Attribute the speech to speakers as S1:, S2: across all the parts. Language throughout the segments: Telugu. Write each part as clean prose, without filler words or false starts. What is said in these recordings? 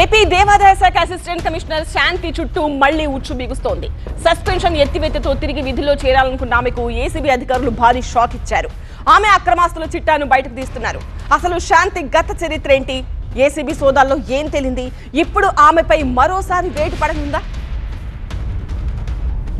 S1: ఏపీ దేవాదాయ శాఖ అసిస్టెంట్ కమిషనర్ శాంతి చుట్టూ మళ్లీ ఉచ్చు బిగుస్తోంది. సస్పెన్షన్ ఎత్తివేతతో తిరిగి విధుల్లో చేరాలనుకున్న ఆమెకు ఏసీబీ అధికారులు భారీ షాక్ ఇచ్చారు. ఆమె అక్రమాస్తుల చిట్టాను బయటకు తీస్తున్నారు. అసలు శాంతి గత చరిత్ర ఏంటి? ఏసీబీ సోదాల్లో ఏం తేలింది? ఇప్పుడు ఆమెపై మరోసారి వేటు పడనుందా?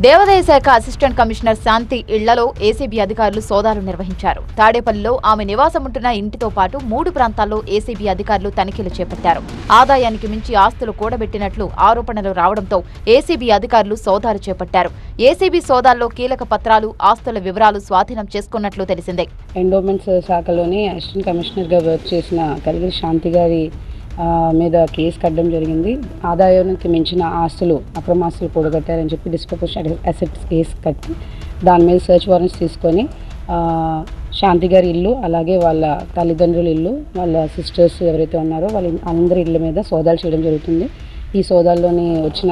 S2: దేవాదాయ శాఖ అసిస్టెంట్ కమిషనర్ శాంతి ఇళ్లలో ఏసీబీ అధికారులు సోదాలు నిర్వహించారు. తాడేపల్లిలో ఆమె నివాసముంటున్న ఇంటితో పాటు 3 ప్రాంతాల్లో ఏసీబీ అధికారులు తనిఖీలు చేపట్టారు. ఆదాయానికి మించి ఆస్తులు కూడబెట్టినట్లు ఆరోపణలు రావడంతో ఏసీబీ అధికారులు సోదాలు చేపట్టారు. ఏసీబీ సోదాల్లో కీలక పత్రాలు, ఆస్తుల వివరాలు స్వాధీనం చేసుకున్నట్లు తెలిసిందే.
S3: ఎండోమెంట్స్ శాఖలోని అసిస్టెంట్ కమిషనర్గా వర్క్ చేసిన కలిగిరి శాంతి గారి మీద కేసు కట్టడం జరిగింది. ఆదాయానికి మించిన ఆస్తులు, అక్రమాస్తులు కూడగట్టారని చెప్పి డిస్ప్రపోర్షనేట్ అసెట్స్ కేసు కట్టి దాని మీద సెర్చ్ వారెంట్స్ తీసుకొని శాంతి గారి ఇల్లు, అలాగే వాళ్ళ తల్లిదండ్రుల ఇల్లు, వాళ్ళ సిస్టర్స్ ఎవరైతే ఉన్నారో వాళ్ళ అందరి ఇళ్ళ మీద సోదాలు చేయడం జరుగుతుంది. ఈ సోదాల్లోని వచ్చిన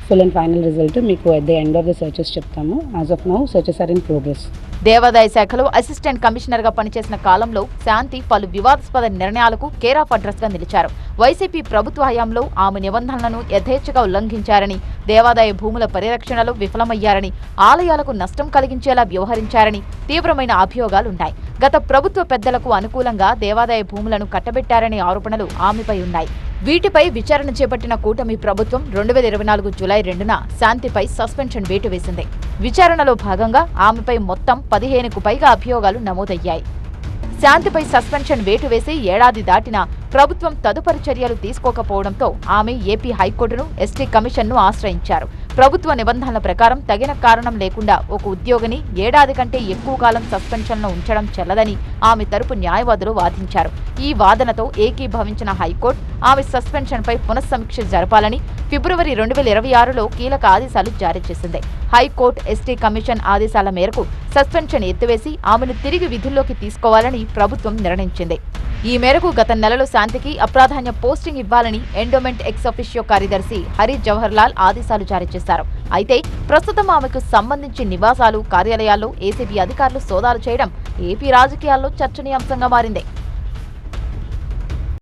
S3: ఫుల్ అండ్ ఫైనల్ రిజల్ట్ మీకు at the end of the searches చెప్తాము. As of now searches are in progress.
S2: దేవాదాయ శాఖలో అసిస్టెంట్ కమిషనర్ గా పనిచేసిన కాలంలో శాంతి పలు వివాదాస్పద నిర్ణయాలకు కేర్ ఆఫ్ అడ్రస్ గా నిలిచారు. వైసీపీ ప్రభుత్వ హయాంలో ఆమె నిబంధనలను యథేచ్ఛగా ఉల్లంఘించారని, దేవాదాయ భూముల పరిరక్షణలో విఫలమయ్యారని, ఆలయాలకు నష్టం కలిగించేలా వ్యవహరించారని తీవ్రమైన అభియోగాలున్నాయి. గత ప్రభుత్వ పెద్దలకు అనుకూలంగా దేవాదాయ భూములను కట్టబెట్టారనే ఆరోపణలు ఆమెపై ఉన్నాయి. వీటిపై విచారణ చేపట్టిన కూటమి ప్రభుత్వం 2024 జూలై 2న శాంతిపై సస్పెన్షన్ వేటు వేసింది. విచారణలో భాగంగా ఆమెపై మొత్తం 15కు పైగా అభియోగాలు నమోదయ్యాయి. శాంతిపై సస్పెన్షన్ వేటు వేసి ఏడాది దాటినా ప్రభుత్వం తదుపరి చర్యలు తీసుకోకపోవడంతో ఆమె ఏపీ హైకోర్టును, ఎస్టీ కమిషన్ను ఆశ్రయించారు. ప్రభుత్వ నిబంధనల ప్రకారం తగిన కారణం లేకుండా ఒక ఉద్యోగిని ఏడాది కంటే ఎక్కువ కాలం సస్పెన్షన్లో ఉంచడం చెల్లదని ఆమె తరపు న్యాయవాదులు వాదించారు. ఈ వాదనతో ఏకీభవించిన హైకోర్టు ఆమె సస్పెన్షన్పై పునఃసమీక్ష జరపాలని ఫిబ్రవరి 2026లో కీలక ఆదేశాలు జారీ చేసింది. హైకోర్టు, ఎస్టీ కమిషన్ ఆదేశాల మేరకు సస్పెన్షన్ ఎత్తివేసి ఆమెను తిరిగి విధుల్లోకి తీసుకోవాలని ప్రభుత్వం నిర్ణయించింది. ఈ మేరకు గత నెలలో శాంతికి అప్రాధాన్య పోస్టింగ్ ఇవ్వాలని ఎండోమెంట్ ఎక్స్ అఫిషియో కార్యదర్శి హరి జవహర్ లాల్ ఆదేశాలు జారీ చేశారు. అయితే ప్రస్తుతం ఆమెకు సంబంధించి నివాసాలు, కార్యాలయాల్లో ఏసీబీ అధికారులు సోదాలు చేయడం ఏపీ రాజకీయాల్లో చర్చనీయాంశంగా మారింది.